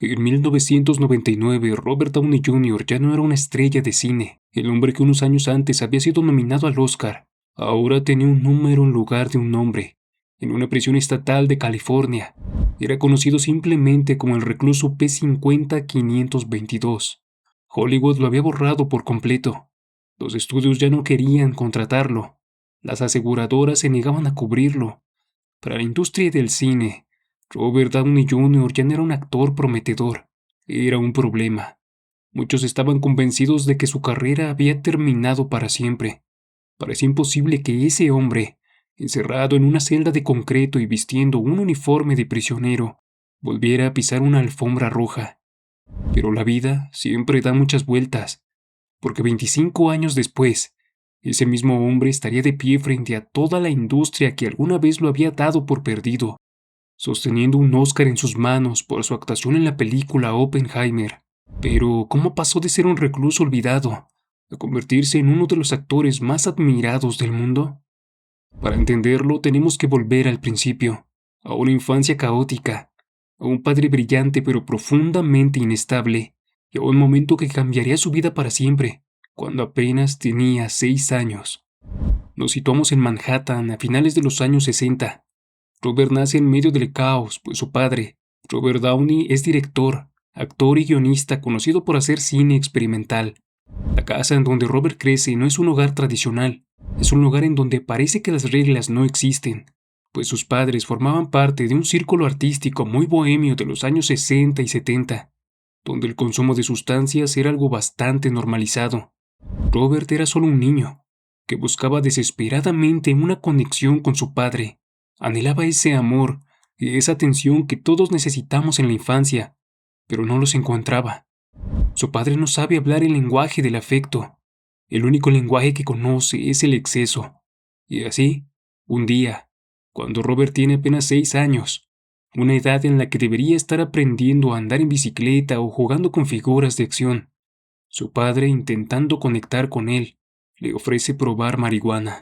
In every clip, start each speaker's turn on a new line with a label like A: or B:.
A: En 1999, Robert Downey Jr. ya no era una estrella de cine. El hombre que unos años antes había sido nominado al Oscar, ahora tenía un número en lugar de un nombre, en una prisión estatal de California. Era conocido simplemente como el recluso P-50-522. Hollywood lo había borrado por completo. Los estudios ya no querían contratarlo. Las aseguradoras se negaban a cubrirlo. Para la industria del cine, Robert Downey Jr. ya no era un actor prometedor, era un problema. Muchos estaban convencidos de que su carrera había terminado para siempre. Parecía imposible que ese hombre, encerrado en una celda de concreto y vistiendo un uniforme de prisionero, volviera a pisar una alfombra roja. Pero la vida siempre da muchas vueltas, porque 25 años después, ese mismo hombre estaría de pie frente a toda la industria que alguna vez lo había dado por perdido, sosteniendo un Oscar en sus manos por su actuación en la película Oppenheimer. Pero, ¿cómo pasó de ser un recluso olvidado a convertirse en uno de los actores más admirados del mundo? Para entenderlo, tenemos que volver al principio, a una infancia caótica, a un padre brillante pero profundamente inestable, y a un momento que cambiaría su vida para siempre, cuando apenas tenía 6 años. Nos situamos en Manhattan a finales de los años 60. Robert nace en medio del caos, pues su padre, Robert Downey, es director, actor y guionista conocido por hacer cine experimental. La casa en donde Robert crece no es un hogar tradicional, es un lugar en donde parece que las reglas no existen, pues sus padres formaban parte de un círculo artístico muy bohemio de los años 60 y 70, donde el consumo de sustancias era algo bastante normalizado. Robert era solo un niño, que buscaba desesperadamente una conexión con su padre. Anhelaba ese amor y esa atención que todos necesitamos en la infancia, pero no los encontraba. Su padre no sabe hablar el lenguaje del afecto. El único lenguaje que conoce es el exceso. Y así, un día, cuando Robert tiene apenas 6 años, una edad en la que debería estar aprendiendo a andar en bicicleta o jugando con figuras de acción, su padre, intentando conectar con él, le ofrece probar marihuana.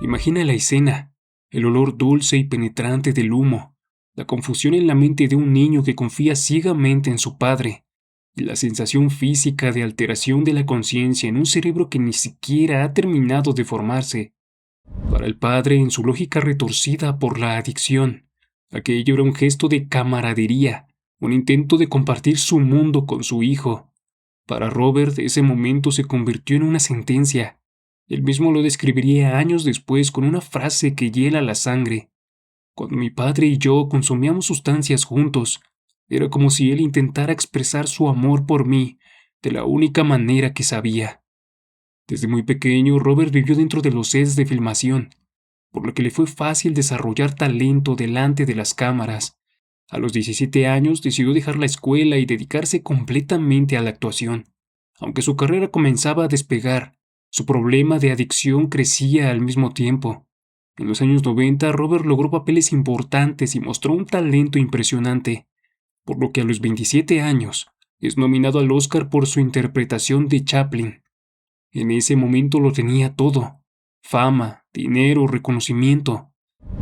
A: Imagina la escena, el olor dulce y penetrante del humo, la confusión en la mente de un niño que confía ciegamente en su padre, y la sensación física de alteración de la conciencia en un cerebro que ni siquiera ha terminado de formarse. Para el padre, en su lógica retorcida por la adicción, aquello era un gesto de camaradería, un intento de compartir su mundo con su hijo. Para Robert, ese momento se convirtió en una sentencia. Él mismo lo describiría años después con una frase que hiela la sangre. Cuando mi padre y yo consumíamos sustancias juntos, era como si él intentara expresar su amor por mí de la única manera que sabía. Desde muy pequeño, Robert vivió dentro de los sets de filmación, por lo que le fue fácil desarrollar talento delante de las cámaras. A los 17 años decidió dejar la escuela y dedicarse completamente a la actuación. Aunque su carrera comenzaba a despegar, su problema de adicción crecía al mismo tiempo. En los años 90, Robert logró papeles importantes y mostró un talento impresionante, por lo que a los 27 años es nominado al Oscar por su interpretación de Chaplin. En ese momento lo tenía todo: fama, dinero, reconocimiento.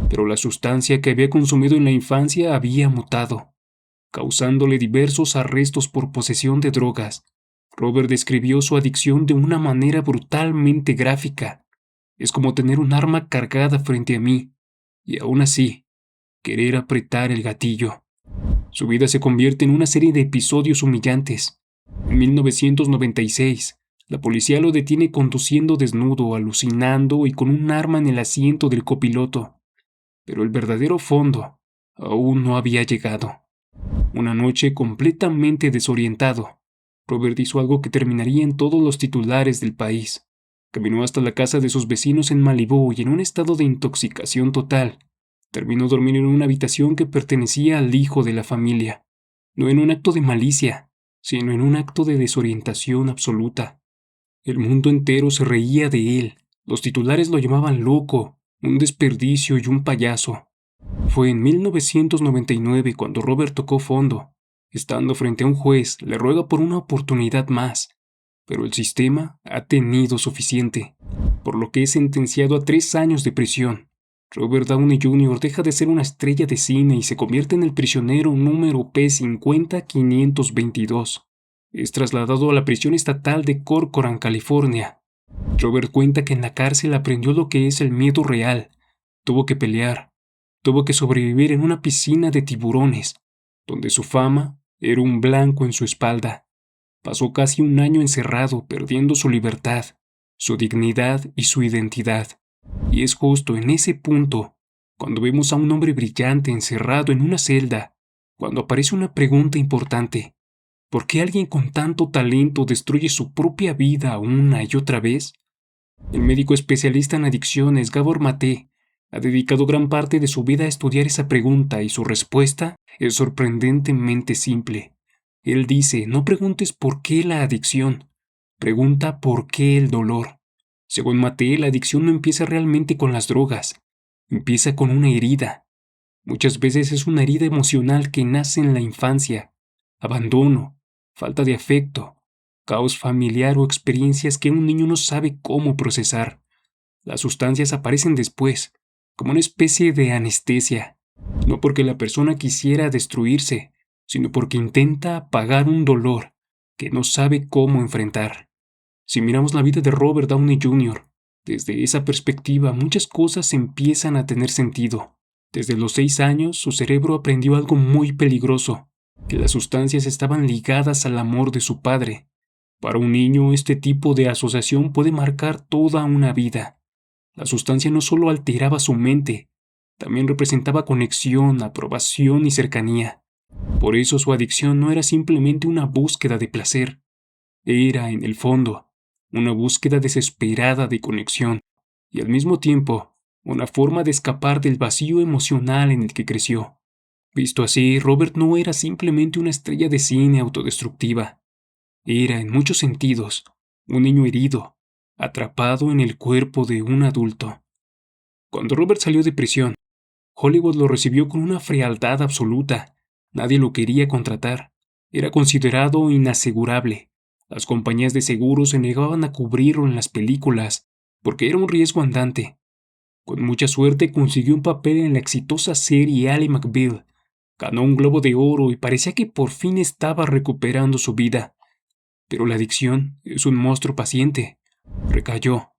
A: Pero la sustancia que había consumido en la infancia había mutado, causándole diversos arrestos por posesión de drogas. Robert describió su adicción de una manera brutalmente gráfica. Es como tener un arma cargada frente a mí, y aún así, querer apretar el gatillo. Su vida se convierte en una serie de episodios humillantes. En 1996, la policía lo detiene conduciendo desnudo, alucinando y con un arma en el asiento del copiloto. Pero el verdadero fondo aún no había llegado. Una noche, completamente desorientado, Robert hizo algo que terminaría en todos los titulares del país. Caminó hasta la casa de sus vecinos en Malibú y en un estado de intoxicación total, terminó dormido en una habitación que pertenecía al hijo de la familia. No en un acto de malicia, sino en un acto de desorientación absoluta. El mundo entero se reía de él. Los titulares lo llamaban loco, un desperdicio y un payaso. Fue en 1999 cuando Robert tocó fondo. Estando frente a un juez, le ruega por una oportunidad más, pero el sistema ha tenido suficiente, por lo que es sentenciado a 3 años de prisión. Robert Downey Jr. deja de ser una estrella de cine y se convierte en el prisionero número P-50522. Es trasladado a la prisión estatal de Corcoran, California. Robert cuenta que en la cárcel aprendió lo que es el miedo real. Tuvo que pelear. Tuvo que sobrevivir en una piscina de tiburones, donde su fama era un blanco en su espalda. Pasó casi un año encerrado, perdiendo su libertad, su dignidad y su identidad. Y es justo en ese punto, cuando vemos a un hombre brillante encerrado en una celda, cuando aparece una pregunta importante. ¿Por qué alguien con tanto talento destruye su propia vida una y otra vez? El médico especialista en adicciones, Gabor Maté, ha dedicado gran parte de su vida a estudiar esa pregunta y su respuesta es sorprendentemente simple. Él dice, no preguntes por qué la adicción, pregunta por qué el dolor. Según Maté, la adicción no empieza realmente con las drogas, empieza con una herida. Muchas veces es una herida emocional que nace en la infancia, abandono, falta de afecto, caos familiar o experiencias que un niño no sabe cómo procesar. Las sustancias aparecen después, como una especie de anestesia, no porque la persona quisiera destruirse, sino porque intenta apagar un dolor que no sabe cómo enfrentar. Si miramos la vida de Robert Downey Jr., desde esa perspectiva muchas cosas empiezan a tener sentido. Desde los 6 años su cerebro aprendió algo muy peligroso, que las sustancias estaban ligadas al amor de su padre. Para un niño este tipo de asociación puede marcar toda una vida. La sustancia no solo alteraba su mente, también representaba conexión, aprobación y cercanía. Por eso su adicción no era simplemente una búsqueda de placer, era, en el fondo, una búsqueda desesperada de conexión y al mismo tiempo una forma de escapar del vacío emocional en el que creció. Visto así, Robert no era simplemente una estrella de cine autodestructiva. Era, en muchos sentidos, un niño herido, atrapado en el cuerpo de un adulto. Cuando Robert salió de prisión, Hollywood lo recibió con una frialdad absoluta. Nadie lo quería contratar. Era considerado inasegurable. Las compañías de seguros se negaban a cubrirlo en las películas, porque era un riesgo andante. Con mucha suerte consiguió un papel en la exitosa serie Ally McBeal. Ganó un Globo de Oro y parecía que por fin estaba recuperando su vida. Pero la adicción es un monstruo paciente. Recayó.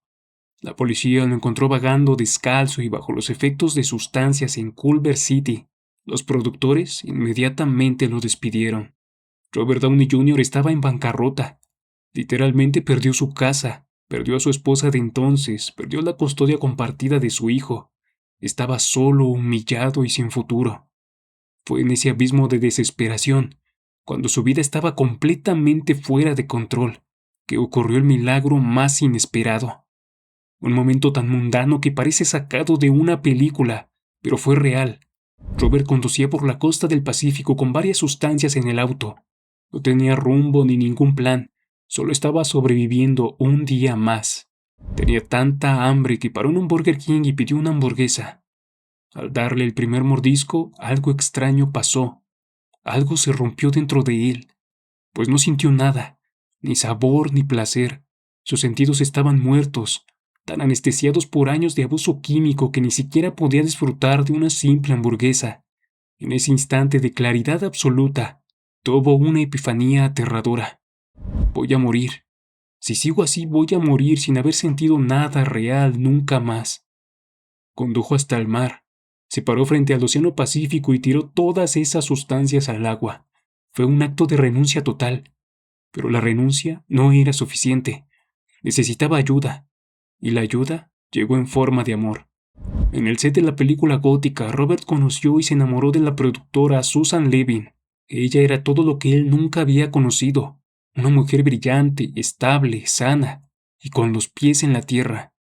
A: La policía lo encontró vagando descalzo y bajo los efectos de sustancias en Culver City. Los productores inmediatamente lo despidieron. Robert Downey Jr. estaba en bancarrota. Literalmente perdió su casa, perdió a su esposa de entonces, perdió la custodia compartida de su hijo. Estaba solo, humillado y sin futuro. Fue en ese abismo de desesperación, cuando su vida estaba completamente fuera de control, que ocurrió el milagro más inesperado. Un momento tan mundano que parece sacado de una película, pero fue real. Robert conducía por la costa del Pacífico con varias sustancias en el auto. No tenía rumbo ni ningún plan, solo estaba sobreviviendo un día más. Tenía tanta hambre que paró en un Burger King y pidió una hamburguesa. Al darle el primer mordisco, algo extraño pasó. Algo se rompió dentro de él, pues no sintió nada, ni sabor ni placer. Sus sentidos estaban muertos, tan anestesiados por años de abuso químico que ni siquiera podía disfrutar de una simple hamburguesa. En ese instante de claridad absoluta, tuvo una epifanía aterradora. Voy a morir. Si sigo así, voy a morir sin haber sentido nada real nunca más. Condujo hasta el mar. Se paró frente al Océano Pacífico y tiró todas esas sustancias al agua. Fue un acto de renuncia total. Pero la renuncia no era suficiente. Necesitaba ayuda. Y la ayuda llegó en forma de amor. En el set de la película gótica, Robert conoció y se enamoró de la productora Susan Levin. Ella era todo lo que él nunca había conocido. Una mujer brillante, estable, sana y con los pies en la tierra.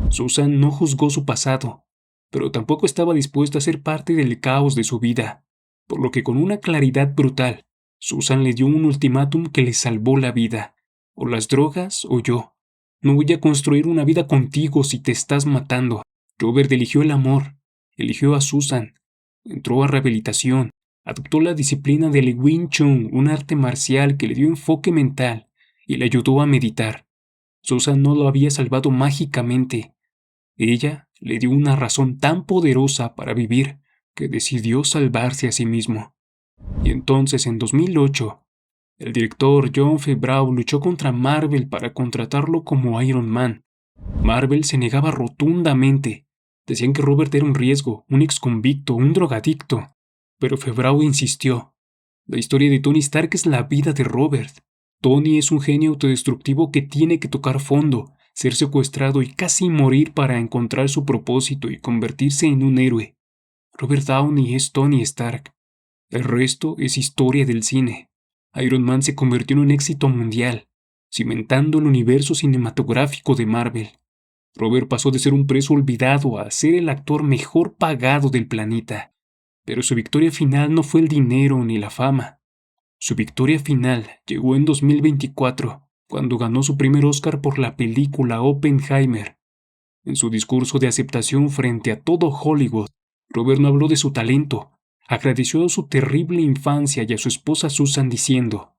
A: Susan no juzgó su pasado, pero tampoco estaba dispuesta a ser parte del caos de su vida, por lo que con una claridad brutal, Susan le dio un ultimátum que le salvó la vida. O las drogas o yo. No voy a construir una vida contigo si te estás matando. Robert eligió el amor, eligió a Susan, entró a rehabilitación, adoptó la disciplina del Wing Chun, un arte marcial que le dio enfoque mental y le ayudó a meditar. Susan no lo había salvado mágicamente. Ella le dio una razón tan poderosa para vivir que decidió salvarse a sí mismo. Y entonces, en 2008, el director Jon Favreau luchó contra Marvel para contratarlo como Iron Man. Marvel se negaba rotundamente. Decían que Robert era un riesgo, un exconvicto, un drogadicto. Pero Favreau insistió. La historia de Tony Stark es la vida de Robert. Tony es un genio autodestructivo que tiene que tocar fondo, ser secuestrado y casi morir para encontrar su propósito y convertirse en un héroe. Robert Downey es Tony Stark. El resto es historia del cine. Iron Man se convirtió en un éxito mundial, cimentando el universo cinematográfico de Marvel. Robert pasó de ser un preso olvidado a ser el actor mejor pagado del planeta. Pero su victoria final no fue el dinero ni la fama. Su victoria final llegó en 2024, cuando ganó su primer Oscar por la película Oppenheimer. En su discurso de aceptación frente a todo Hollywood, Robert no habló de su talento, agradeció su terrible infancia y a su esposa Susan diciendo: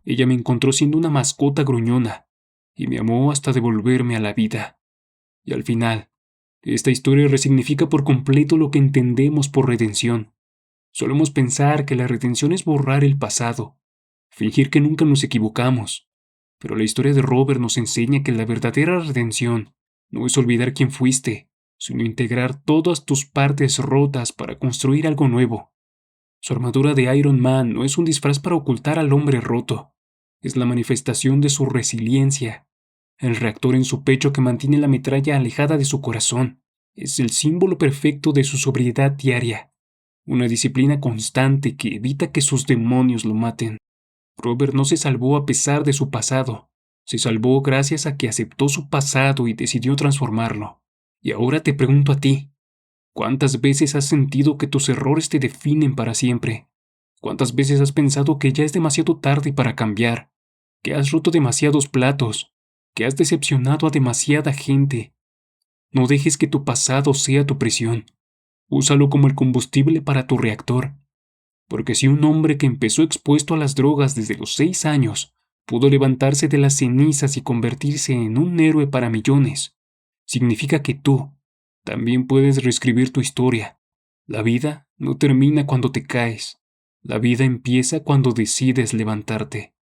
A: «Ella me encontró siendo una mascota gruñona y me amó hasta devolverme a la vida». Y al final, esta historia resignifica por completo lo que entendemos por redención. Solemos pensar que la redención es borrar el pasado, fingir que nunca nos equivocamos, pero la historia de Robert nos enseña que la verdadera redención no es olvidar quién fuiste, sino integrar todas tus partes rotas para construir algo nuevo. Su armadura de Iron Man no es un disfraz para ocultar al hombre roto, es la manifestación de su resiliencia. El reactor en su pecho que mantiene la metralla alejada de su corazón es el símbolo perfecto de su sobriedad diaria. Una disciplina constante que evita que sus demonios lo maten. Robert no se salvó a pesar de su pasado. Se salvó gracias a que aceptó su pasado y decidió transformarlo. Y ahora te pregunto a ti, ¿cuántas veces has sentido que tus errores te definen para siempre? ¿Cuántas veces has pensado que ya es demasiado tarde para cambiar? ¿Que has roto demasiados platos? ¿Que has decepcionado a demasiada gente? No dejes que tu pasado sea tu prisión. Úsalo como el combustible para tu reactor. Porque si un hombre que empezó expuesto a las drogas desde los 6 años pudo levantarse de las cenizas y convertirse en un héroe para millones, significa que tú también puedes reescribir tu historia. La vida no termina cuando te caes. La vida empieza cuando decides levantarte.